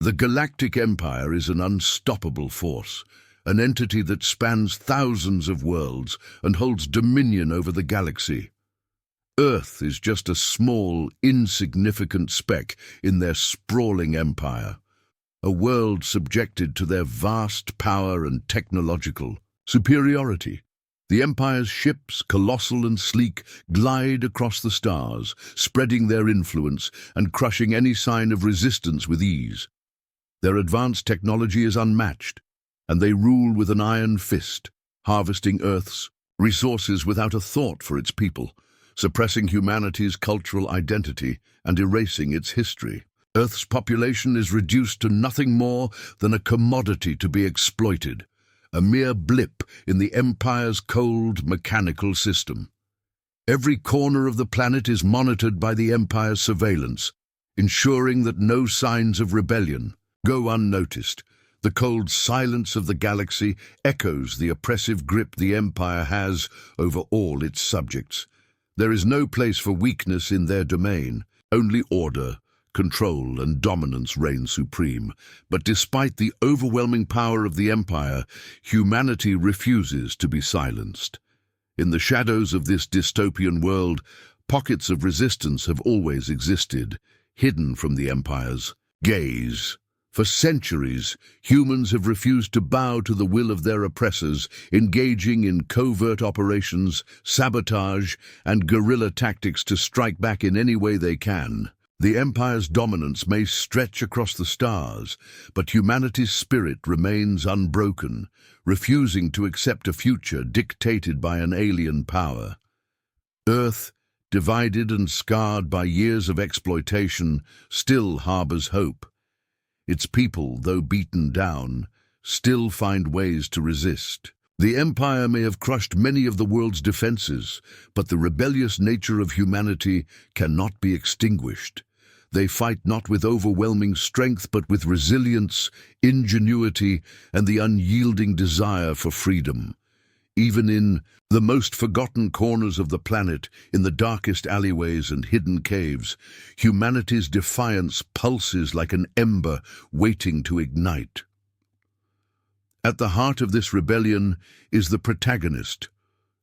The Galactic Empire is an unstoppable force, an entity that spans thousands of worlds and holds dominion over the galaxy. Earth is just a small, insignificant speck in their sprawling empire, a world subjected to their vast power and technological superiority. The Empire's ships, colossal and sleek, glide across the stars, spreading their influence and crushing any sign of resistance with ease. Their advanced technology is unmatched, and they rule with an iron fist, harvesting Earth's resources without a thought for its people, suppressing humanity's cultural identity and erasing its history. Earth's population is reduced to nothing more than a commodity to be exploited, a mere blip in the Empire's cold, mechanical system. Every corner of the planet is monitored by the Empire's surveillance, ensuring that no signs of rebellion go unnoticed. The cold silence of the galaxy echoes the oppressive grip the Empire has over all its subjects. There is no place for weakness in their domain. Only order, control, and dominance reign supreme. But despite the overwhelming power of the Empire, humanity refuses to be silenced. In the shadows of this dystopian world, pockets of resistance have always existed, hidden from the Empire's gaze. For centuries, humans have refused to bow to the will of their oppressors, engaging in covert operations, sabotage, and guerrilla tactics to strike back in any way they can. The Empire's dominance may stretch across the stars, but humanity's spirit remains unbroken, refusing to accept a future dictated by an alien power. Earth, divided and scarred by years of exploitation, still harbors hope. Its people, though beaten down, still find ways to resist. The Empire may have crushed many of the world's defenses, but the rebellious nature of humanity cannot be extinguished. They fight not with overwhelming strength, but with resilience, ingenuity, and the unyielding desire for freedom. Even in the most forgotten corners of the planet, in the darkest alleyways and hidden caves, humanity's defiance pulses like an ember waiting to ignite. At the heart of this rebellion is the protagonist,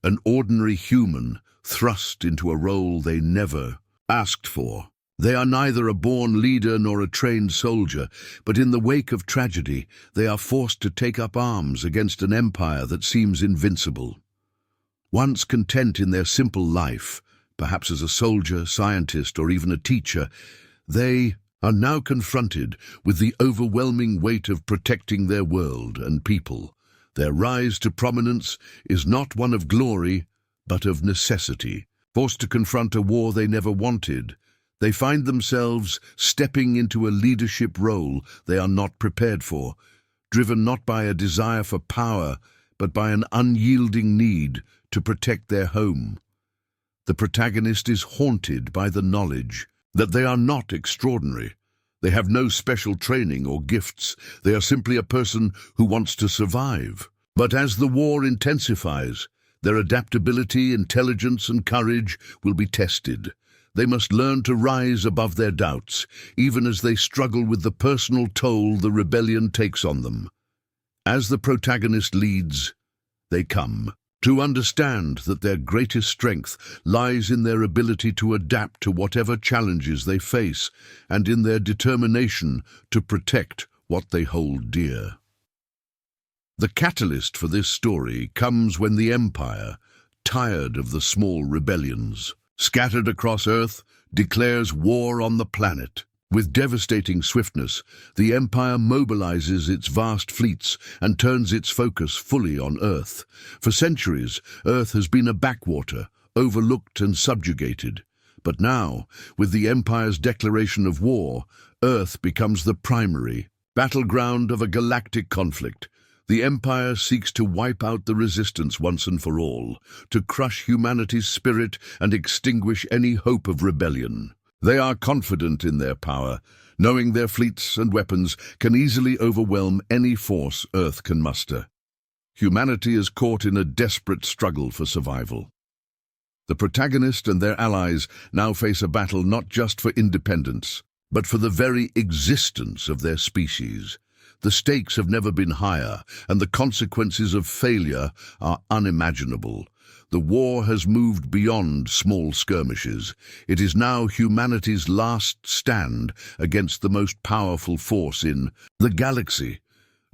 an ordinary human thrust into a role they never asked for. They are neither a born leader nor a trained soldier, but in the wake of tragedy, they are forced to take up arms against an empire that seems invincible. Once content in their simple life, perhaps as a soldier, scientist, or even a teacher, they are now confronted with the overwhelming weight of protecting their world and people. Their rise to prominence is not one of glory, but of necessity. Forced to confront a war they never wanted, they find themselves stepping into a leadership role they are not prepared for, driven not by a desire for power, but by an unyielding need to protect their home. The protagonist is haunted by the knowledge that they are not extraordinary. They have no special training or gifts. They are simply a person who wants to survive. But as the war intensifies, their adaptability, intelligence, and courage will be tested. They must learn to rise above their doubts, even as they struggle with the personal toll the rebellion takes on them. As the protagonist leads, they come to understand that their greatest strength lies in their ability to adapt to whatever challenges they face and in their determination to protect what they hold dear. The catalyst for this story comes when the Empire, tired of the small rebellions scattered across Earth, declares war on the planet. With devastating swiftness, the Empire mobilizes its vast fleets and turns its focus fully on Earth. For centuries, Earth has been a backwater, overlooked and subjugated. But now, with the Empire's declaration of war, Earth becomes the primary battleground of a galactic conflict. The Empire seeks to wipe out the resistance once and for all, to crush humanity's spirit and extinguish any hope of rebellion. They are confident in their power, knowing their fleets and weapons can easily overwhelm any force Earth can muster. Humanity is caught in a desperate struggle for survival. The protagonist and their allies now face a battle not just for independence, but for the very existence of their species. The stakes have never been higher, and the consequences of failure are unimaginable. The war has moved beyond small skirmishes. It is now humanity's last stand against the most powerful force in the galaxy.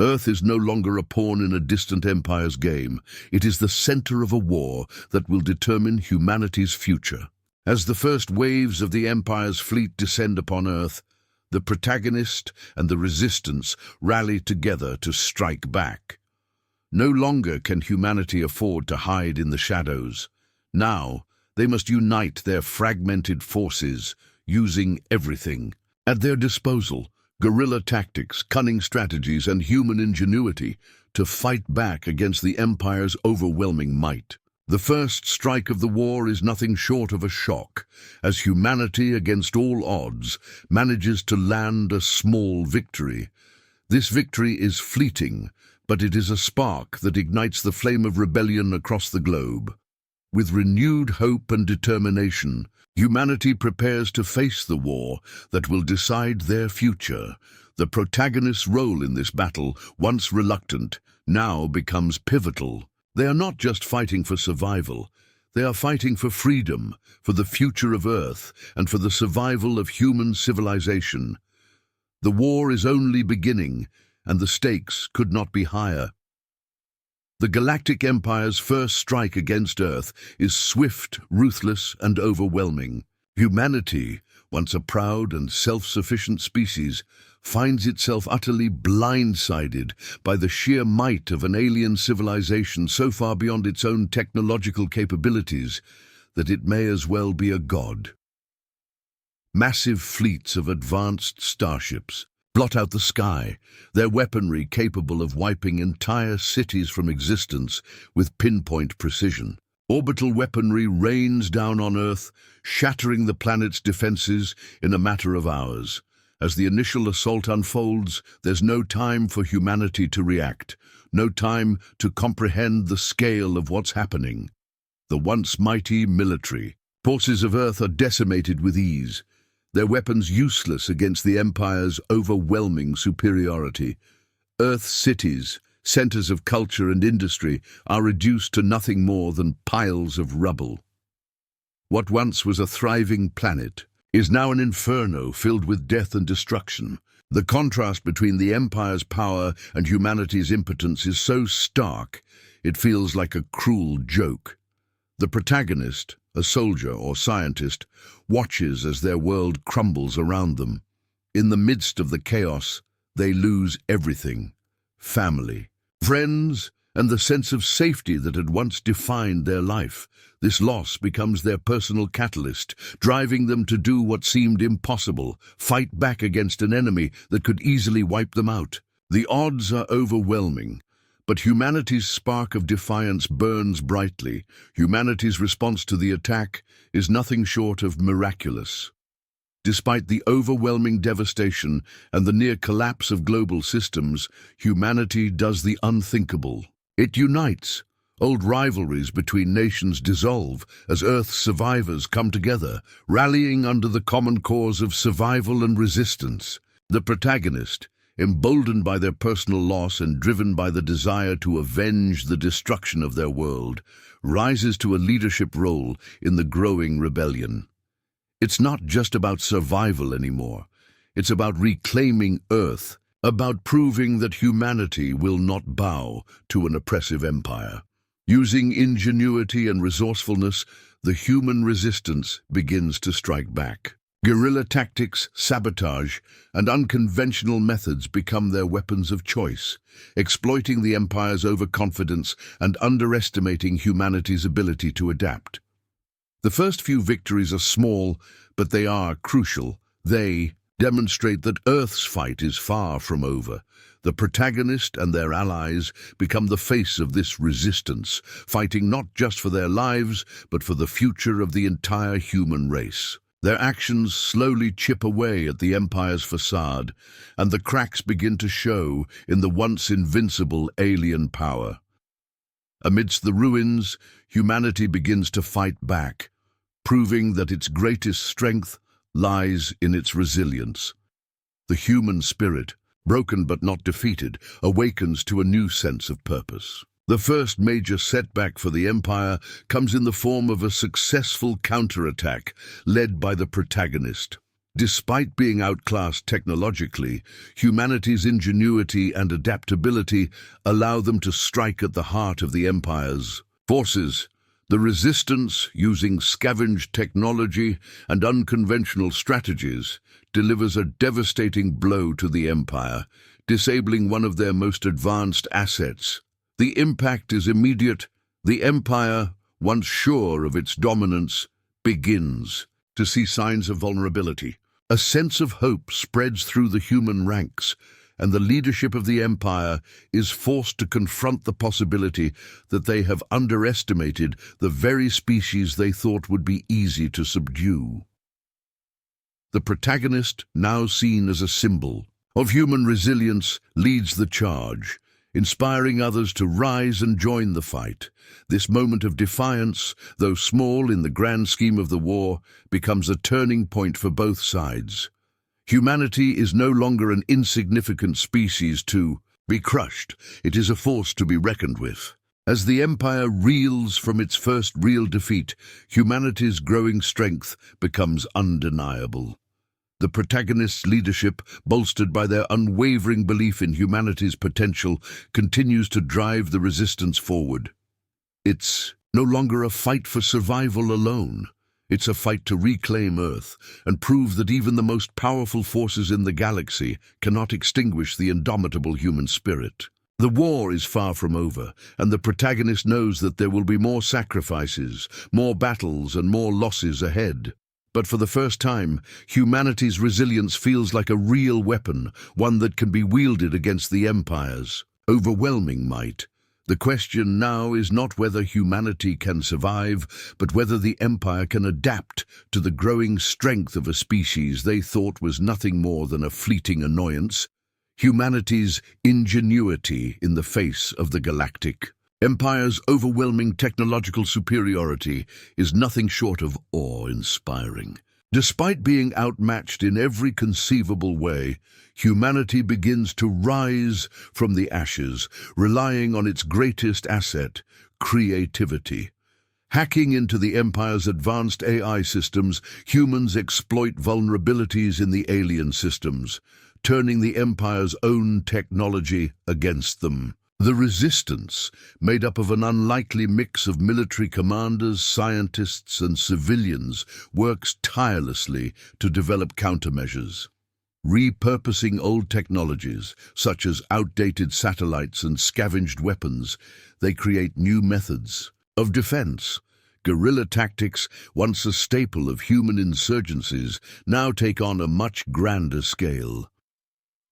Earth is no longer a pawn in a distant empire's game. It is the center of a war that will determine humanity's future. As the first waves of the Empire's fleet descend upon Earth, the protagonist and the resistance rally together to strike back. No longer can humanity afford to hide in the shadows. Now, they must unite their fragmented forces, using everything at their disposal: guerrilla tactics, cunning strategies, and human ingenuity to fight back against the Empire's overwhelming might. The first strike of the war is nothing short of a shock, as humanity, against all odds, manages to land a small victory. This victory is fleeting, but it is a spark that ignites the flame of rebellion across the globe. With renewed hope and determination, humanity prepares to face the war that will decide their future. The protagonist's role in this battle, once reluctant, now becomes pivotal. They are not just fighting for survival. They are fighting for freedom, for the future of Earth, and for the survival of human civilization. The war is only beginning, and the stakes could not be higher. The Galactic Empire's first strike against Earth is swift, ruthless, and overwhelming. Humanity, once a proud and self-sufficient species, finds itself utterly blindsided by the sheer might of an alien civilization so far beyond its own technological capabilities that it may as well be a god. Massive fleets of advanced starships blot out the sky, their weaponry capable of wiping entire cities from existence with pinpoint precision. Orbital weaponry rains down on Earth, shattering the planet's defenses in a matter of hours. As the initial assault unfolds, there's no time for humanity to react, no time to comprehend the scale of what's happening. The once mighty military forces of Earth are decimated with ease, their weapons useless against the Empire's overwhelming superiority. Earth's cities, centers of culture and industry, are reduced to nothing more than piles of rubble. What once was a thriving planet is now an inferno filled with death and destruction. The contrast between the Empire's power and humanity's impotence is so stark, it feels like a cruel joke. The protagonist, a soldier or scientist, watches as their world crumbles around them. In the midst of the chaos, they lose everything: family, friends, and the sense of safety that had once defined their life. This loss becomes their personal catalyst, driving them to do what seemed impossible: fight back against an enemy that could easily wipe them out. The odds are overwhelming, but humanity's spark of defiance burns brightly. Humanity's response to the attack is nothing short of miraculous. Despite the overwhelming devastation and the near collapse of global systems, humanity does the unthinkable. It unites. Old rivalries between nations dissolve as Earth's survivors come together, rallying under the common cause of survival and resistance. The protagonist, emboldened by their personal loss and driven by the desire to avenge the destruction of their world, rises to a leadership role in the growing rebellion. It's not just about survival anymore. It's about reclaiming Earth, about proving that humanity will not bow to an oppressive empire. Using ingenuity and resourcefulness, the human resistance begins to strike back. Guerrilla tactics, sabotage, and unconventional methods become their weapons of choice, exploiting the Empire's overconfidence and underestimating humanity's ability to adapt. The first few victories are small, but they are crucial. They demonstrate that Earth's fight is far from over. The protagonist and their allies become the face of this resistance, fighting not just for their lives, but for the future of the entire human race. Their actions slowly chip away at the Empire's facade, and the cracks begin to show in the once invincible alien power. Amidst the ruins, humanity begins to fight back, proving that its greatest strength lies in its resilience. The human spirit, broken but not defeated, awakens to a new sense of purpose. The first major setback for the Empire comes in the form of a successful counterattack led by the protagonist. Despite being outclassed technologically, humanity's ingenuity and adaptability allow them to strike at the heart of the Empire's forces. The Resistance, using scavenged technology and unconventional strategies, delivers a devastating blow to the Empire, disabling one of their most advanced assets. The impact is immediate. The Empire, once sure of its dominance, begins to see signs of vulnerability. A sense of hope spreads through the human ranks, and the leadership of the Empire is forced to confront the possibility that they have underestimated the very species they thought would be easy to subdue. The protagonist, now seen as a symbol of human resilience, leads the charge, inspiring others to rise and join the fight. This moment of defiance, though small in the grand scheme of the war, becomes a turning point for both sides. Humanity is no longer an insignificant species to be crushed. It is a force to be reckoned with. As the Empire reels from its first real defeat, humanity's growing strength becomes undeniable. The protagonist's leadership, bolstered by their unwavering belief in humanity's potential, continues to drive the Resistance forward. It's no longer a fight for survival alone. It's a fight to reclaim Earth and prove that even the most powerful forces in the galaxy cannot extinguish the indomitable human spirit. The war is far from over, and the protagonist knows that there will be more sacrifices, more battles, and more losses ahead. But for the first time, humanity's resilience feels like a real weapon, one that can be wielded against the Empire's overwhelming might. The question now is not whether humanity can survive, but whether the Empire can adapt to the growing strength of a species they thought was nothing more than a fleeting annoyance. Humanity's ingenuity in the face of the Galactic Empire's overwhelming technological superiority is nothing short of awe-inspiring. Despite being outmatched in every conceivable way, humanity begins to rise from the ashes, relying on its greatest asset, creativity. Hacking into the Empire's advanced AI systems, humans exploit vulnerabilities in the alien systems, turning the Empire's own technology against them. The Resistance, made up of an unlikely mix of military commanders, scientists, and civilians, works tirelessly to develop countermeasures. Repurposing old technologies, such as outdated satellites and scavenged weapons, they create new methods of defense. Guerrilla tactics, once a staple of human insurgencies, now take on a much grander scale.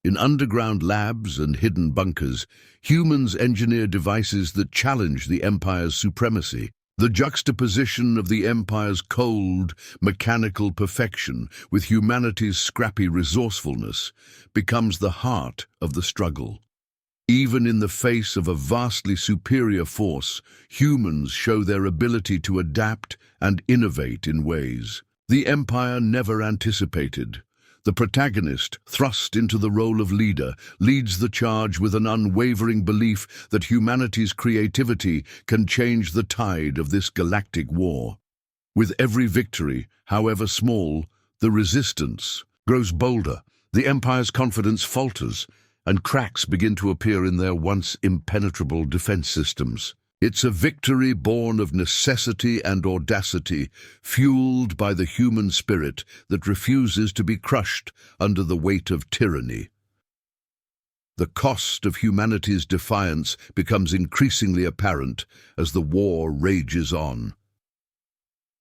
In underground labs and hidden bunkers, humans engineer devices that challenge the Empire's supremacy. The juxtaposition of the Empire's cold, mechanical perfection with humanity's scrappy resourcefulness becomes the heart of the struggle. Even in the face of a vastly superior force, humans show their ability to adapt and innovate in ways the Empire never anticipated. The protagonist, thrust into the role of leader, leads the charge with an unwavering belief that humanity's creativity can change the tide of this galactic war. With every victory, however small, the Resistance grows bolder. The Empire's confidence falters, and cracks begin to appear in their once impenetrable defense systems. It's a victory born of necessity and audacity, fueled by the human spirit that refuses to be crushed under the weight of tyranny. The cost of humanity's defiance becomes increasingly apparent as the war rages on.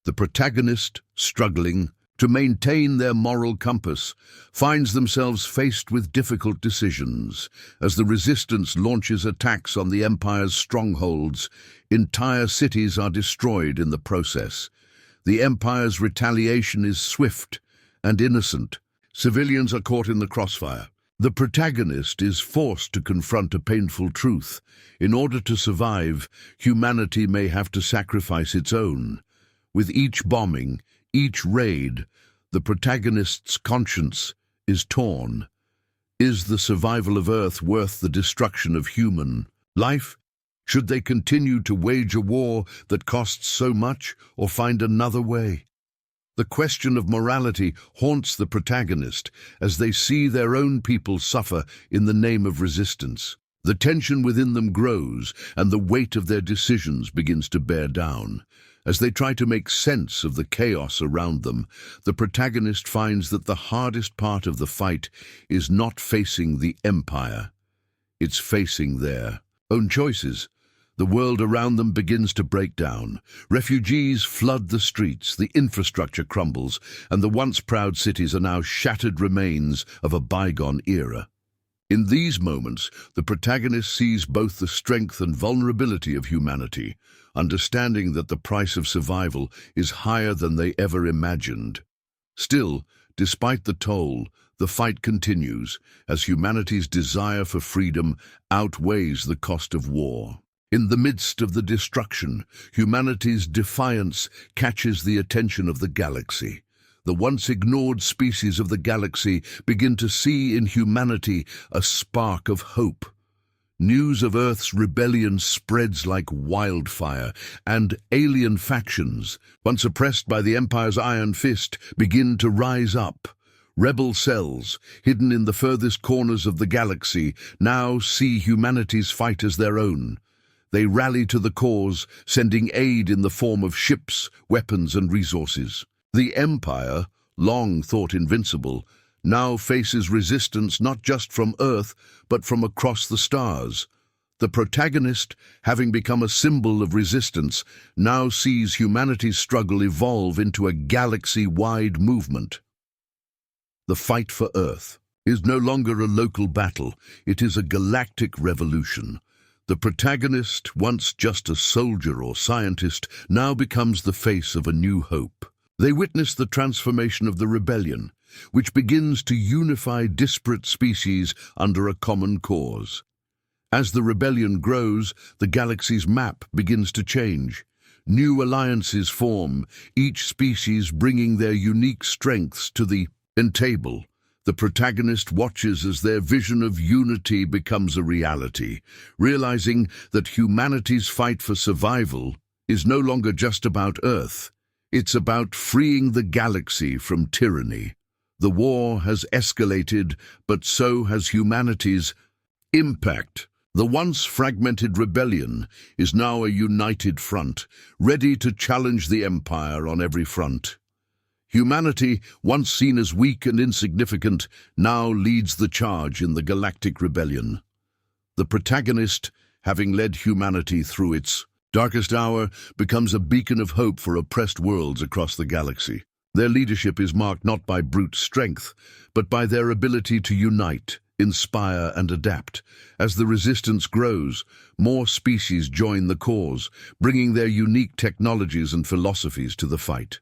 The protagonist, struggling to maintain their moral compass, finds themselves faced with difficult decisions. As the Resistance launches attacks on the Empire's strongholds, entire cities are destroyed in the process. The Empire's retaliation is swift and innocent. Civilians are caught in the crossfire. The protagonist is forced to confront a painful truth. In order to survive, humanity may have to sacrifice its own. With each bombing, each raid, The protagonist's conscience is torn. Is the survival of Earth worth the destruction of human life? Should they continue to wage a war that costs so much, or find another way? The question of morality haunts the protagonist as they see their own people suffer in the name of resistance. The tension within them grows, and the weight of their decisions begins to bear down. As they try to make sense of the chaos around them, the protagonist finds that the hardest part of the fight is not facing the Empire. It's facing their own choices. The world around them begins to break down. Refugees flood the streets, the infrastructure crumbles, and the once proud cities are now shattered remains of a bygone era. In these moments, the protagonist sees both the strength and vulnerability of humanity, understanding that the price of survival is higher than they ever imagined. Still, despite the toll, the fight continues, as humanity's desire for freedom outweighs the cost of war. In the midst of the destruction, humanity's defiance catches the attention of the galaxy. The once ignored species of the galaxy begin to see in humanity a spark of hope. News of Earth's rebellion spreads like wildfire, and alien factions, once oppressed by the Empire's iron fist, begin to rise up. Rebel cells, hidden in the furthest corners of the galaxy, now see humanity's fight as their own. They rally to the cause, sending aid in the form of ships, weapons, and resources. The Empire, long thought invincible, now faces resistance not just from Earth, but from across the stars. The protagonist, having become a symbol of resistance, now sees humanity's struggle evolve into a galaxy-wide movement. The fight for Earth is no longer a local battle, it is a galactic revolution. The protagonist, once just a soldier or scientist, now becomes the face of a new hope. They witness the transformation of the rebellion, which begins to unify disparate species under a common cause. As the rebellion grows, the galaxy's map begins to change. New alliances form, each species bringing their unique strengths to the table. The protagonist watches as their vision of unity becomes a reality, realizing that humanity's fight for survival is no longer just about Earth. It's about freeing the galaxy from tyranny. The war has escalated, but so has humanity's impact. The once fragmented rebellion is now a united front, ready to challenge the Empire on every front. Humanity, once seen as weak and insignificant, now leads the charge in the Galactic Rebellion. The protagonist, having led humanity through its darkest hour, becomes a beacon of hope for oppressed worlds across the galaxy. Their leadership is marked not by brute strength, but by their ability to unite, inspire, and adapt. As the resistance grows, more species join the cause, bringing their unique technologies and philosophies to the fight.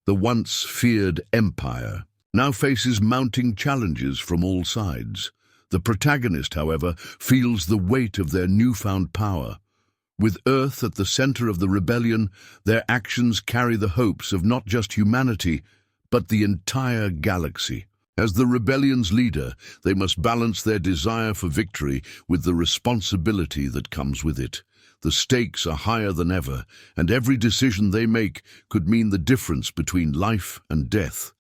The once feared Empire now faces mounting challenges from all sides. The protagonist, however, feels the weight of their newfound power. With Earth at the center of the rebellion, their actions carry the hopes of not just humanity, but the entire galaxy. As the rebellion's leader, they must balance their desire for victory with the responsibility that comes with it. The stakes are higher than ever, and every decision they make could mean the difference between life and death.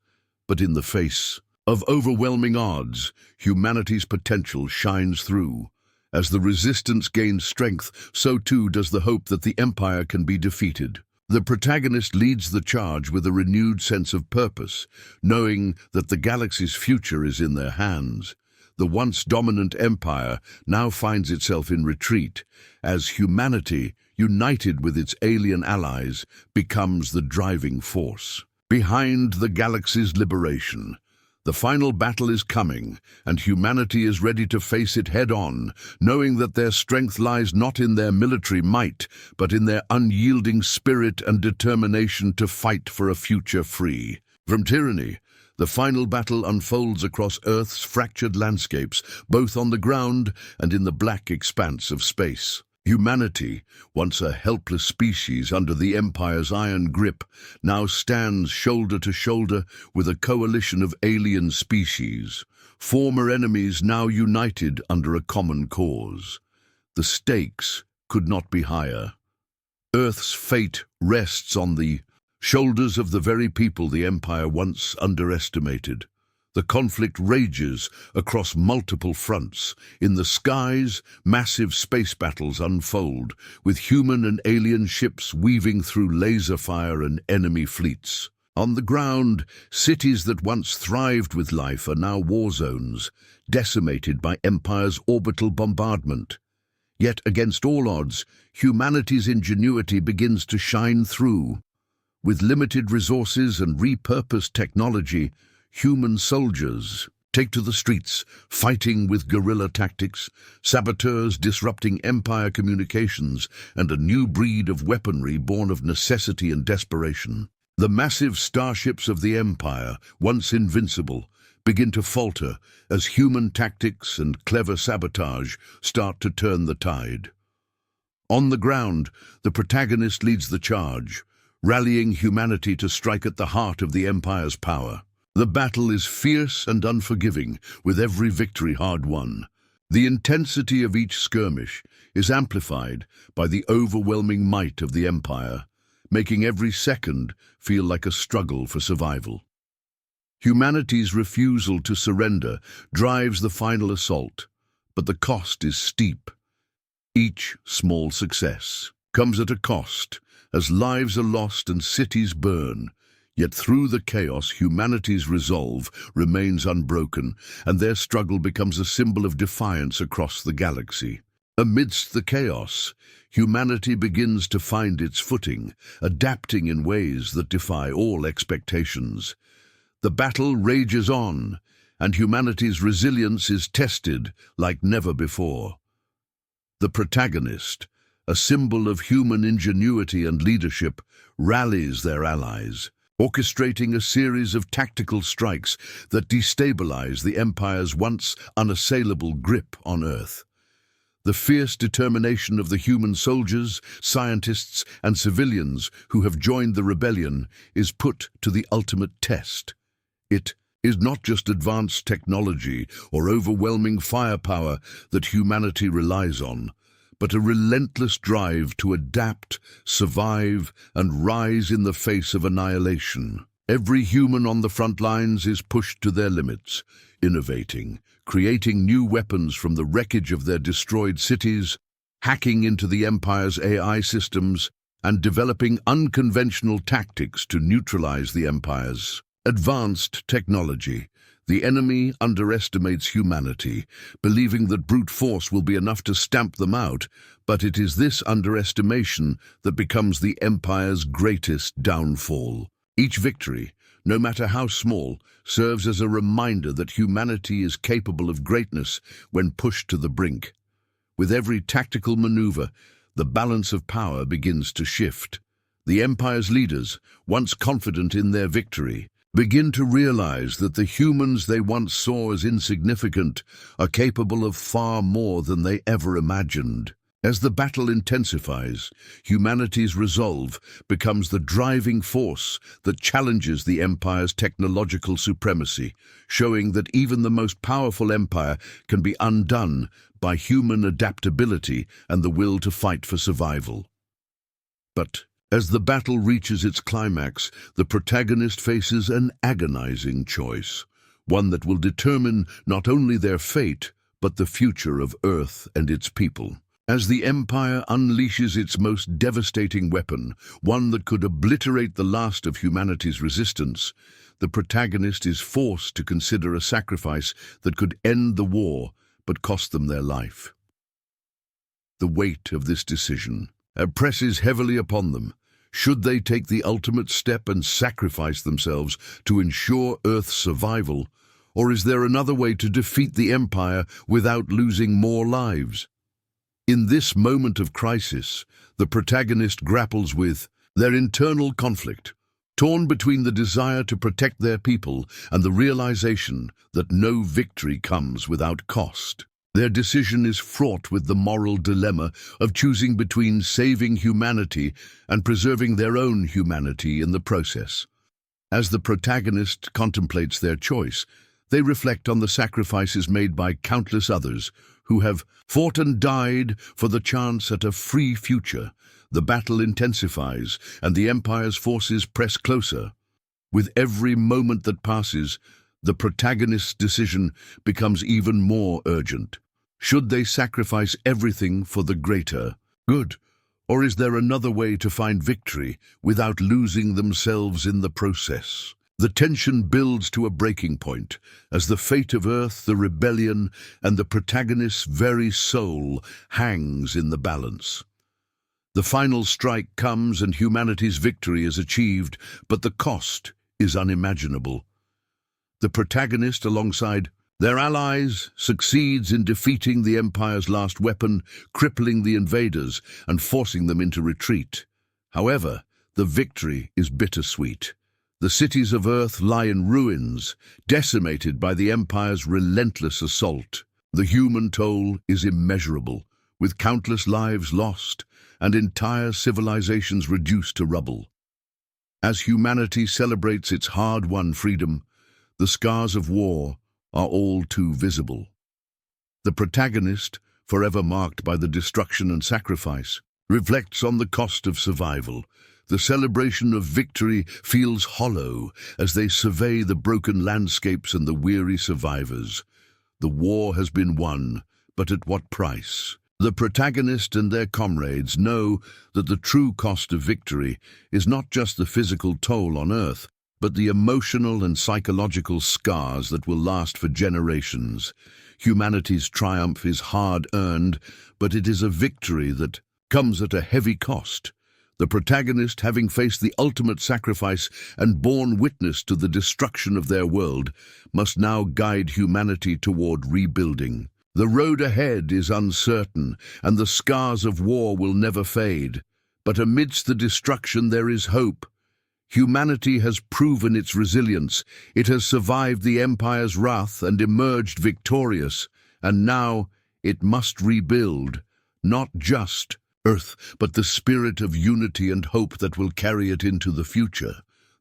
But in the face of overwhelming odds, humanity's potential shines through. As the resistance gains strength, so too does the hope that the Empire can be defeated. The protagonist leads the charge with a renewed sense of purpose, knowing that the galaxy's future is in their hands. The once dominant Empire now finds itself in retreat, as humanity, united with its alien allies, becomes the driving force. Behind the galaxy's liberation, the final battle is coming, and humanity is ready to face it head-on, knowing that their strength lies not in their military might, but in their unyielding spirit and determination to fight for a future free from tyranny. The final battle unfolds across Earth's fractured landscapes, both on the ground and in the black expanse of space. Humanity, once a helpless species under the Empire's iron grip, now stands shoulder to shoulder with a coalition of alien species, former enemies now united under a common cause. The stakes could not be higher. Earth's fate rests on the shoulders of the very people the Empire once underestimated. The conflict rages across multiple fronts. In the skies, massive space battles unfold, with human and alien ships weaving through laser fire and enemy fleets. On the ground, cities that once thrived with life are now war zones, decimated by Empire's orbital bombardment. Yet, against all odds, humanity's ingenuity begins to shine through. With limited resources and repurposed technology, human soldiers take to the streets, fighting with guerrilla tactics, saboteurs disrupting Empire communications, and a new breed of weaponry born of necessity and desperation. The massive starships of the Empire, once invincible, begin to falter as human tactics and clever sabotage start to turn the tide. On the ground, the protagonist leads the charge, rallying humanity to strike at the heart of the Empire's power. The battle is fierce and unforgiving, with every victory hard-won. The intensity of each skirmish is amplified by the overwhelming might of the Empire, making every second feel like a struggle for survival. Humanity's refusal to surrender drives the final assault, but the cost is steep. Each small success comes at a cost, as lives are lost and cities burn. Yet through the chaos, humanity's resolve remains unbroken, and their struggle becomes a symbol of defiance across the galaxy. Amidst the chaos, humanity begins to find its footing, adapting in ways that defy all expectations. The battle rages on, and humanity's resilience is tested like never before. The protagonist, a symbol of human ingenuity and leadership, rallies their allies, orchestrating a series of tactical strikes that destabilize the Empire's once unassailable grip on Earth. The fierce determination of the human soldiers, scientists, and civilians who have joined the rebellion is put to the ultimate test. It is not just advanced technology or overwhelming firepower that humanity relies on, but a relentless drive to adapt, survive, and rise in the face of annihilation. Every human on the front lines is pushed to their limits, innovating, creating new weapons from the wreckage of their destroyed cities, hacking into the Empire's AI systems, and developing unconventional tactics to neutralize the Empire's advanced technology. The enemy underestimates humanity, believing that brute force will be enough to stamp them out, but it is this underestimation that becomes the Empire's greatest downfall. Each victory, no matter how small, serves as a reminder that humanity is capable of greatness when pushed to the brink. With every tactical maneuver, the balance of power begins to shift. The Empire's leaders, once confident in their victory, begin to realize that the humans they once saw as insignificant are capable of far more than they ever imagined. As the battle intensifies, humanity's resolve becomes the driving force that challenges the Empire's technological supremacy, showing that even the most powerful empire can be undone by human adaptability and the will to fight for survival. But as the battle reaches its climax, the protagonist faces an agonizing choice, one that will determine not only their fate, but the future of Earth and its people. As the Empire unleashes its most devastating weapon, one that could obliterate the last of humanity's resistance, the protagonist is forced to consider a sacrifice that could end the war but cost them their life. The weight of this decision presses heavily upon them. Should they take the ultimate step and sacrifice themselves to ensure Earth's survival, or is there another way to defeat the Empire without losing more lives? In this moment of crisis, the protagonist grapples with their internal conflict, torn between the desire to protect their people and the realization that no victory comes without cost. Their decision is fraught with the moral dilemma of choosing between saving humanity and preserving their own humanity in the process. As the protagonist contemplates their choice, they reflect on the sacrifices made by countless others who have fought and died for the chance at a free future. The battle intensifies, and the Empire's forces press closer. With every moment that passes, the protagonist's decision becomes even more urgent. Should they sacrifice everything for the greater good, or is there another way to find victory without losing themselves in the process? The tension builds to a breaking point as the fate of Earth, the rebellion, and the protagonist's very soul hangs in the balance. The final strike comes and humanity's victory is achieved, but the cost is unimaginable. The protagonist, alongside their allies, succeeds in defeating the Empire's last weapon, crippling the invaders and forcing them into retreat. However, the victory is bittersweet. The cities of Earth lie in ruins, decimated by the Empire's relentless assault. The human toll is immeasurable, with countless lives lost and entire civilizations reduced to rubble. As humanity celebrates its hard-won freedom, the scars of war are all too visible. The protagonist, forever marked by the destruction and sacrifice, reflects on the cost of survival. The celebration of victory feels hollow as they survey the broken landscapes and the weary survivors. The war has been won, but at what price? The protagonist and their comrades know that the true cost of victory is not just the physical toll on Earth, but the emotional and psychological scars that will last for generations. Humanity's triumph is hard-earned, but it is a victory that comes at a heavy cost. The protagonist, having faced the ultimate sacrifice and borne witness to the destruction of their world, must now guide humanity toward rebuilding. The road ahead is uncertain, and the scars of war will never fade. But amidst the destruction there is hope. Humanity has proven its resilience. It has survived the Empire's wrath and emerged victorious. And now it must rebuild, not just Earth, but the spirit of unity and hope that will carry it into the future.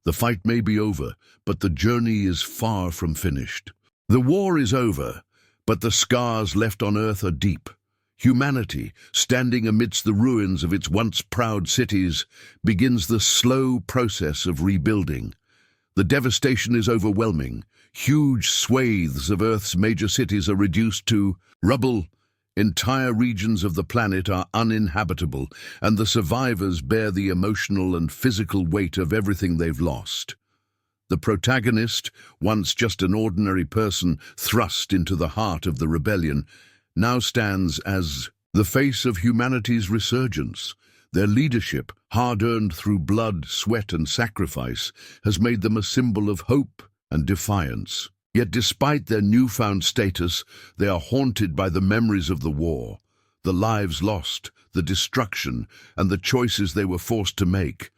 The fight may be over, but the journey is far from finished. The war is over, but the scars left on Earth are deep. Humanity, standing amidst the ruins of its once proud cities, begins the slow process of rebuilding. The devastation is overwhelming. Huge swathes of Earth's major cities are reduced to rubble. Entire regions of the planet are uninhabitable, and the survivors bear the emotional and physical weight of everything they've lost. The protagonist, once just an ordinary person thrust into the heart of the rebellion, now stands as the face of humanity's resurgence. Their leadership, hard-earned through blood, sweat, and sacrifice, has made them a symbol of hope and defiance. Yet despite their newfound status, they are haunted by the memories of the war, the lives lost, the destruction, and the choices they were forced to make.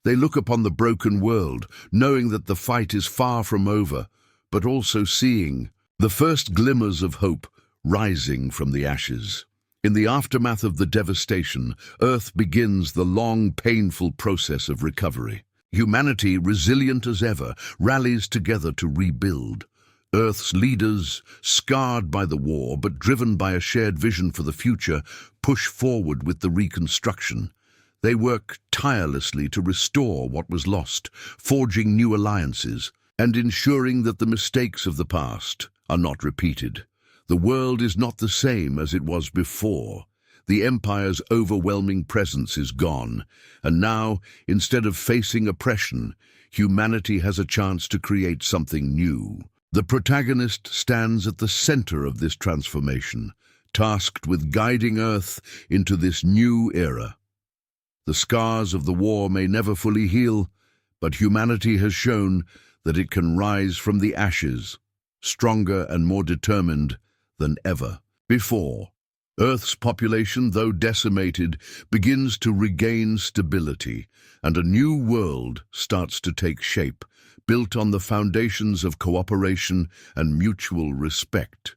They look upon the broken world, knowing that the fight is far from over, but also seeing the first glimmers of hope rising from the ashes. In the aftermath of the devastation, Earth begins the long, painful process of recovery. Humanity, resilient as ever, rallies together to rebuild. Earth's leaders, scarred by the war but driven by a shared vision for the future, push forward with the reconstruction. They work tirelessly to restore what was lost, forging new alliances, and ensuring that the mistakes of the past are not repeated. The world is not the same as it was before. The Empire's overwhelming presence is gone, and now, instead of facing oppression, humanity has a chance to create something new. The protagonist stands at the center of this transformation, tasked with guiding Earth into this new era. The scars of the war may never fully heal, but humanity has shown that it can rise from the ashes, stronger and more determined than ever before. Earth's population, though decimated, begins to regain stability, and a new world starts to take shape, built on the foundations of cooperation and mutual respect.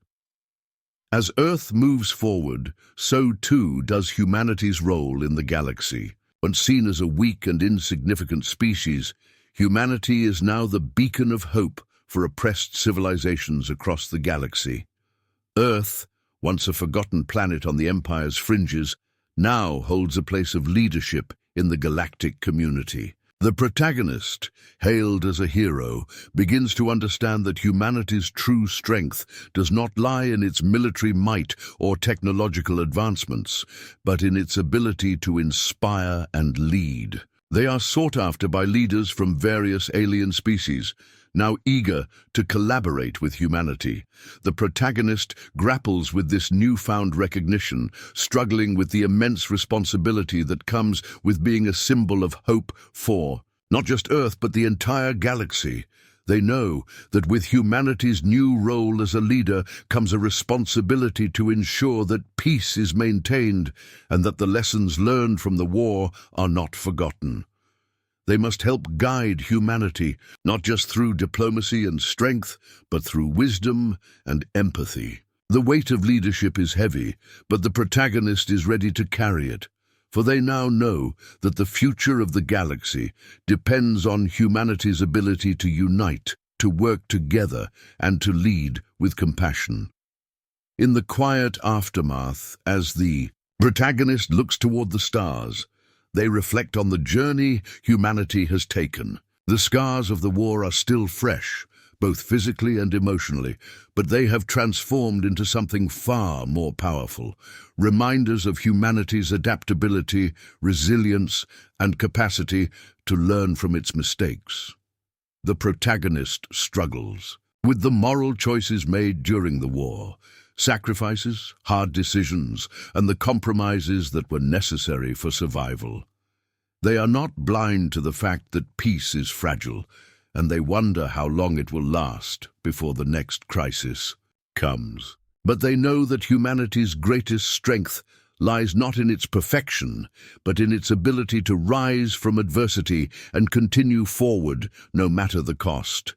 As Earth moves forward, so too does humanity's role in the galaxy. Once seen as a weak and insignificant species, humanity is now the beacon of hope for oppressed civilizations across the galaxy. Earth, once a forgotten planet on the Empire's fringes, now holds a place of leadership in the galactic community. The protagonist, hailed as a hero, begins to understand that humanity's true strength does not lie in its military might or technological advancements, but in its ability to inspire and lead. They are sought after by leaders from various alien species, now eager to collaborate with humanity. The protagonist grapples with this newfound recognition, struggling with the immense responsibility that comes with being a symbol of hope for not just Earth, but the entire galaxy. They know that with humanity's new role as a leader comes a responsibility to ensure that peace is maintained and that the lessons learned from the war are not forgotten. They must help guide humanity, not just through diplomacy and strength, but through wisdom and empathy. The weight of leadership is heavy, but the protagonist is ready to carry it, for they now know that the future of the galaxy depends on humanity's ability to unite, to work together, and to lead with compassion. In the quiet aftermath, as the protagonist looks toward the stars, they reflect on the journey humanity has taken. The scars of the war are still fresh, both physically and emotionally, but they have transformed into something far more powerful, reminders of humanity's adaptability, resilience, and capacity to learn from its mistakes. The protagonist struggles with the moral choices made during the war, sacrifices, hard decisions, and the compromises that were necessary for survival. They are not blind to the fact that peace is fragile, and they wonder how long it will last before the next crisis comes. But they know that humanity's greatest strength lies not in its perfection, but in its ability to rise from adversity and continue forward no matter the cost.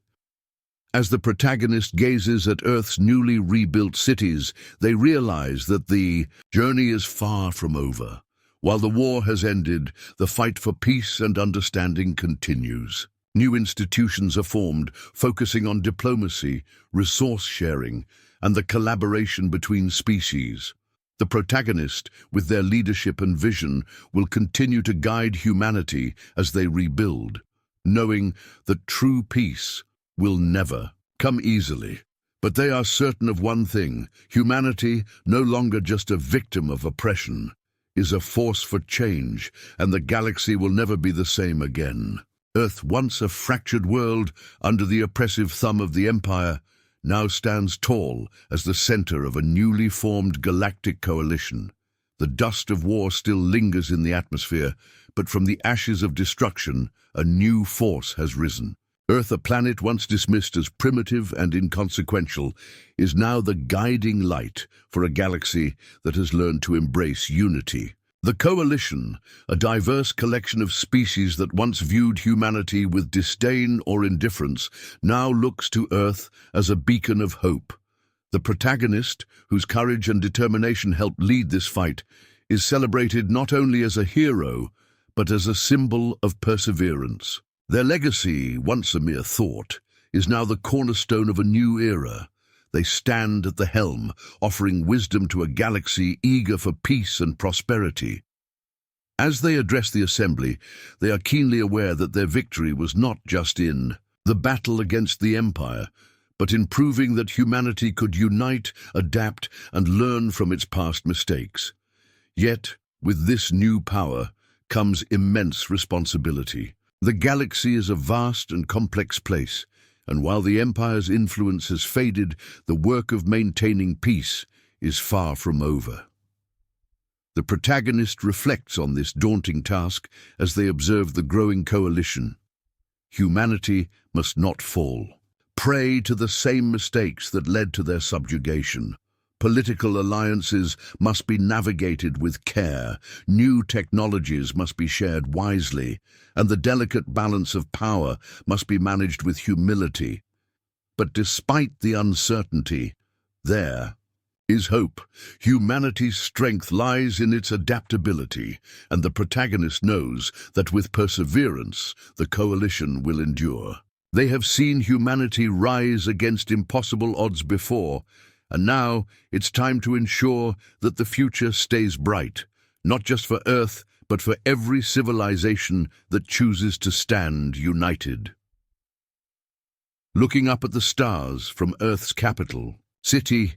As the protagonist gazes at Earth's newly rebuilt cities, they realize that the journey is far from over. While the war has ended, the fight for peace and understanding continues. New institutions are formed, focusing on diplomacy, resource sharing, and the collaboration between species. The protagonist, with their leadership and vision, will continue to guide humanity as they rebuild, knowing that true peace will never come easily. But they are certain of one thing: humanity, no longer just a victim of oppression, is a force for change, and the galaxy will never be the same again. Earth, once a fractured world under the oppressive thumb of the Empire, now stands tall as the center of a newly formed galactic coalition. The dust of war still lingers in the atmosphere, but from the ashes of destruction, a new force has risen. Earth, a planet once dismissed as primitive and inconsequential, is now the guiding light for a galaxy that has learned to embrace unity. The Coalition, a diverse collection of species that once viewed humanity with disdain or indifference, now looks to Earth as a beacon of hope. The protagonist, whose courage and determination helped lead this fight, is celebrated not only as a hero, but as a symbol of perseverance. Their legacy, once a mere thought, is now the cornerstone of a new era. They stand at the helm, offering wisdom to a galaxy eager for peace and prosperity. As they address the assembly, they are keenly aware that their victory was not just in the battle against the Empire, but in proving that humanity could unite, adapt, and learn from its past mistakes. Yet, with this new power comes immense responsibility. The galaxy is a vast and complex place, and while the Empire's influence has faded, the work of maintaining peace is far from over. The protagonist reflects on this daunting task as they observe the growing coalition. Humanity must not fall prey to the same mistakes that led to their subjugation. Political alliances must be navigated with care, new technologies must be shared wisely, and the delicate balance of power must be managed with humility. But despite the uncertainty, there is hope. Humanity's strength lies in its adaptability, and the protagonist knows that with perseverance, the coalition will endure. They have seen humanity rise against impossible odds before, and now it's time to ensure that the future stays bright, not just for Earth, but for every civilization that chooses to stand united. Looking up at the stars from Earth's capital, city,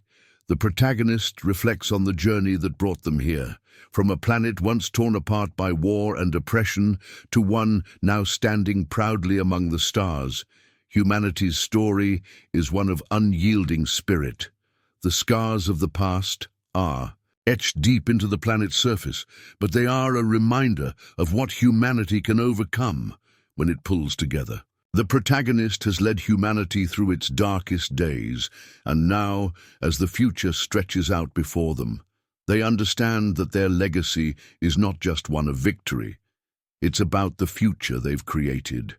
the protagonist reflects on the journey that brought them here, from a planet once torn apart by war and oppression to one now standing proudly among the stars. Humanity's story is one of unyielding spirit. The scars of the past are etched deep into the planet's surface, but they are a reminder of what humanity can overcome when it pulls together. The protagonist has led humanity through its darkest days, and now, as the future stretches out before them, they understand that their legacy is not just one of victory. It's about the future they've created.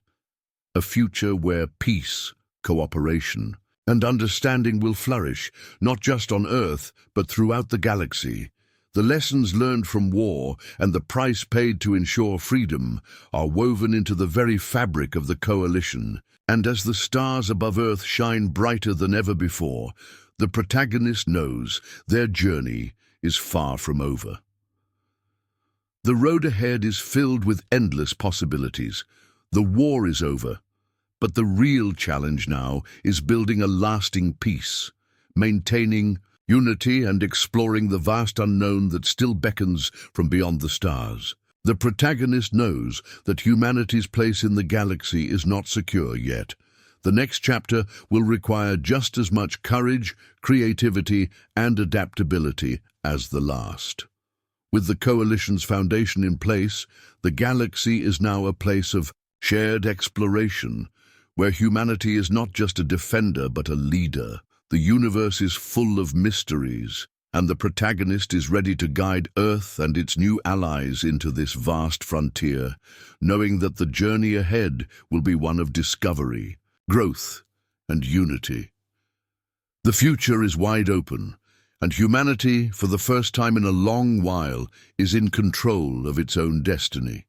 A future where peace, cooperation, and understanding will flourish, not just on Earth, but throughout the galaxy. The lessons learned from war and the price paid to ensure freedom are woven into the very fabric of the coalition, and as the stars above Earth shine brighter than ever before, the protagonist knows their journey is far from over. The road ahead is filled with endless possibilities. The war is over, but the real challenge now is building a lasting peace, maintaining unity and exploring the vast unknown that still beckons from beyond the stars. The protagonist knows that humanity's place in the galaxy is not secure yet. The next chapter will require just as much courage, creativity, and adaptability as the last. With the coalition's foundation in place, the galaxy is now a place of shared exploration, where humanity is not just a defender but a leader. The universe is full of mysteries, and the protagonist is ready to guide Earth and its new allies into this vast frontier, knowing that the journey ahead will be one of discovery, growth, and unity. The future is wide open, and humanity, for the first time in a long while, is in control of its own destiny.